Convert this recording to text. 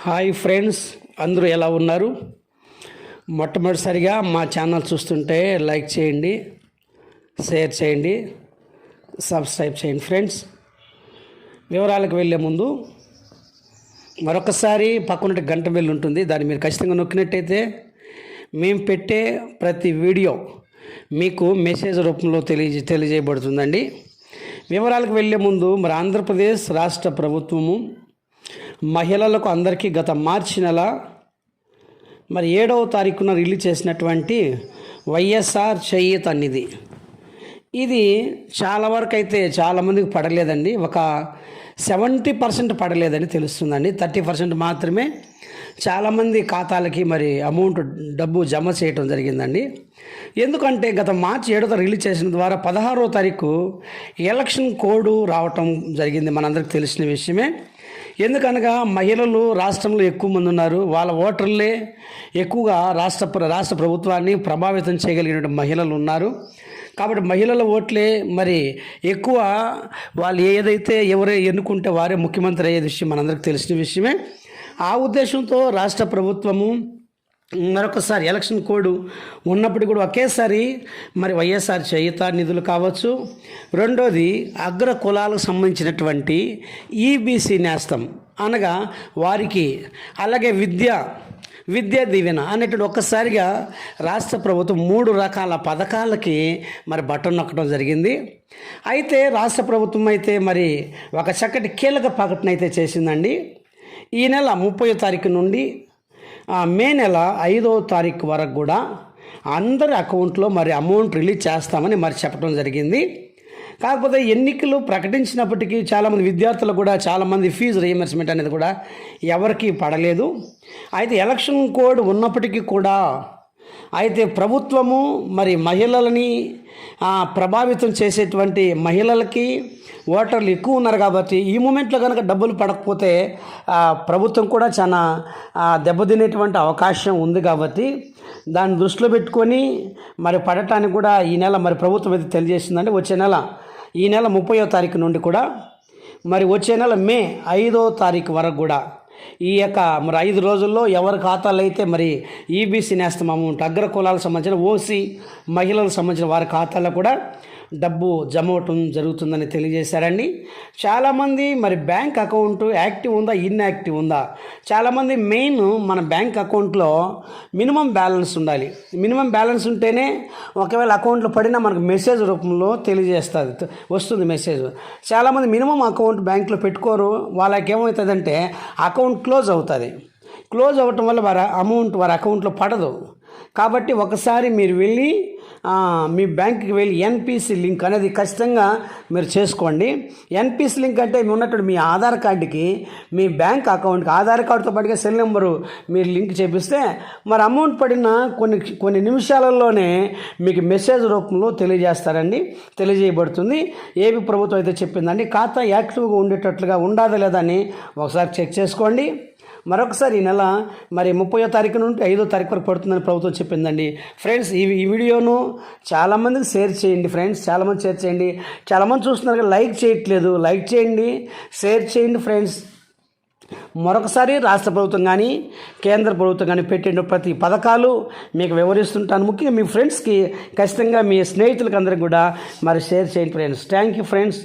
Hi friends, అందరూ ఎలా ఉన్నారు? మొట్టమొదటిసారిగా మా ఛానల్ చూస్తుంటే లైక్ చేయండి, షేర్ చేయండి, సబ్స్క్రైబ్ చేయండి. ఫ్రెండ్స్, వివరాలకు వెళ్ళే ముందు మరొకసారి పక్కన గంట బెల్ ఉంటుంది, దాన్ని మీరు ఖచ్చితంగా నొక్కినట్టయితే మేము పెట్టే ప్రతి వీడియో మీకు మెసేజ్ రూపంలో తెలియజేయబడుతుందండి. వివరాలకు వెళ్ళే ముందు మరి ఆంధ్రప్రదేశ్ రాష్ట్ర ప్రభుత్వము మహిళలకు అందరికీ గత మార్చి నెల మరి 7వ తారీఖున రిలీజ్ చేసినటువంటి వైఎస్ఆర్ చేయూత నిధి, ఇది చాలా వరకు అయితే చాలామందికి పడలేదండి. ఒక 70% పడలేదని తెలుస్తుందండి. 30% మాత్రమే చాలామంది ఖాతాలకి మరి అమౌంట్ డబ్బు జమ చేయటం జరిగిందండి. ఎందుకంటే గత మార్చి 7వ రిలీజ్ చేసిన ద్వారా 16వ తారీఖు ఎలక్షన్ కోడ్ రావటం జరిగింది, మనందరికీ తెలిసిన విషయమే. ఎందుకనగా మహిళలు రాష్ట్రంలో ఎక్కువ మంది ఉన్నారు, వాళ్ళ ఓటర్లే ఎక్కువగా రాష్ట్ర ప్రభుత్వాన్ని ప్రభావితం చేయగలిగిన మహిళలు ఉన్నారు. కాబట్టి మహిళల ఓట్లే మరి ఎక్కువ, వాళ్ళు ఏదైతే ఎవరే ఎన్నుకుంటే వారే ముఖ్యమంత్రి అయ్యే విషయం మనందరికీ తెలిసిన విషయమే. ఆ ఉద్దేశంతో రాష్ట్ర ప్రభుత్వము మరొకసారి ఎలక్షన్ కోడ్ ఉన్నప్పటికీ కూడా ఒకేసారి మరి వైఎస్ఆర్ చేయూత నిధులు కావచ్చు, రెండోది అగ్ర కులాలకు సంబంధించినటువంటి ఈబీసీ నేస్తం అనగా వారికి, అలాగే విద్యా దీవెన అనేటువంటి ఒక్కసారిగా రాష్ట్ర ప్రభుత్వం 3 రకాల పథకాలకి మరి బటన్ నొక్కడం జరిగింది. అయితే రాష్ట్ర ప్రభుత్వం అయితే మరి ఒక చక్కటి కీలక ప్రకటన అయితే చేసిందండి. ఈ నెల 30వ తారీఖు నుండి మే నెల 5వ తారీఖు వరకు కూడా అందరి అకౌంట్లో మరి అమౌంట్ రిలీజ్ చేస్తామని మరి చెప్పడం జరిగింది. కాకపోతే ఎన్నికలు ప్రకటించినప్పటికీ చాలామంది విద్యార్థులు కూడా చాలామంది ఫీజు రీయింబర్స్మెంట్ అనేది కూడా ఎవరికీ పడలేదు. అయితే ఎలక్షన్ కోడ్ ఉన్నప్పటికీ కూడా అయితే ప్రభుత్వము మరి మహిళలని ప్రభావితం చేసేటువంటి మహిళలకి ఓటర్లు ఎక్కువ ఉన్నారు కాబట్టి ఈ మూమెంట్లో కనుక డబ్బులు పడకపోతే ప్రభుత్వం కూడా చాలా దెబ్బతినేటువంటి అవకాశం ఉంది. కాబట్టి దాన్ని దృష్టిలో పెట్టుకొని మరి పడటానికి కూడా ఈ నెల మరి ప్రభుత్వం అయితే తెలియజేసిందంటే ఈ నెల 30వ తారీఖు నుండి కూడా మరి వచ్చే నెల మే 5వ తారీఖు వరకు కూడా ఈ యొక్క మరి 5 రోజుల్లో ఎవరి ఖాతాలు అయితే మరి ఈబీసీ నేస్తం అమౌంట్ అగ్ర కులాలకు సంబంధించిన ఓసీ మహిళలకు సంబంధించిన వారి ఖాతాల్లో కూడా డబ్బు జమ అవటం జరుగుతుందని తెలియజేశారండి. చాలామంది మరి బ్యాంక్ అకౌంట్ యాక్టివ్ ఉందా, ఇన్యాక్టివ్ ఉందా? చాలామంది మెయిన్ మన బ్యాంక్ అకౌంట్లో మినిమం బ్యాలెన్స్ ఉండాలి. మినిమం బ్యాలెన్స్ ఉంటేనే ఒకవేళ అకౌంట్లో పడినా మనకు మెసేజ్ రూపంలో వస్తుంది మెసేజ్. చాలామంది మినిమం అకౌంట్ బ్యాంక్లో పెట్టుకోరు, వాళ్ళకి ఏమవుతుందంటే అకౌంట్ క్లోజ్ అవుతుంది. క్లోజ్ అవ్వటం వల్ల వారి అకౌంట్లో పడదు. కాబట్టి ఒకసారి మీరు వెళ్ళి మీ బ్యాంక్కి వెళ్ళి ఎన్పిసి లింక్ అనేది ఖచ్చితంగా మీరు చేసుకోండి. ఎన్పిసి లింక్ అంటే ఉన్నటువంటి మీ ఆధార్ కార్డుకి మీ బ్యాంక్ అకౌంట్కి ఆధార్ కార్డుతో పాటుగా సెల్ నెంబరు మీరు లింక్ చేపిస్తే మరి అమౌంట్ పడిన కొన్ని నిమిషాలలోనే మీకు మెసేజ్ రూపంలో తెలియజేయబడుతుంది. ఏపీ ప్రభుత్వం అయితే చెప్పిందండి, ఖాతా యాక్టివ్గా ఉండేటట్లుగా ఉండాదా లేదా అని ఒకసారి చెక్ చేసుకోండి. మరొకసారి ఈ నెల మరి 30వ తారీఖు నుండి 5వ తారీఖు వరకు పడుతుందని ప్రభుత్వం చెప్పిందండి. ఫ్రెండ్స్, ఈ వీడియోను చాలామందికి షేర్ చేయండి. ఫ్రెండ్స్, చాలామంది షేర్ చేయండి. చాలామంది చూస్తున్నారు కదా, లైక్ చేయట్లేదు. లైక్ చేయండి, షేర్ చేయండి. ఫ్రెండ్స్, మరొకసారి రాష్ట్ర ప్రభుత్వం కానీ కేంద్ర ప్రభుత్వం కానీ పెట్టిన ప్రతి పథకాలు మీకు వివరిస్తుంటాను. ముఖ్యంగా మీ ఫ్రెండ్స్కి ఖచ్చితంగా మీ స్నేహితులకి అందరికీ కూడా మరి షేర్ చేయండి. Friends, thank you friends.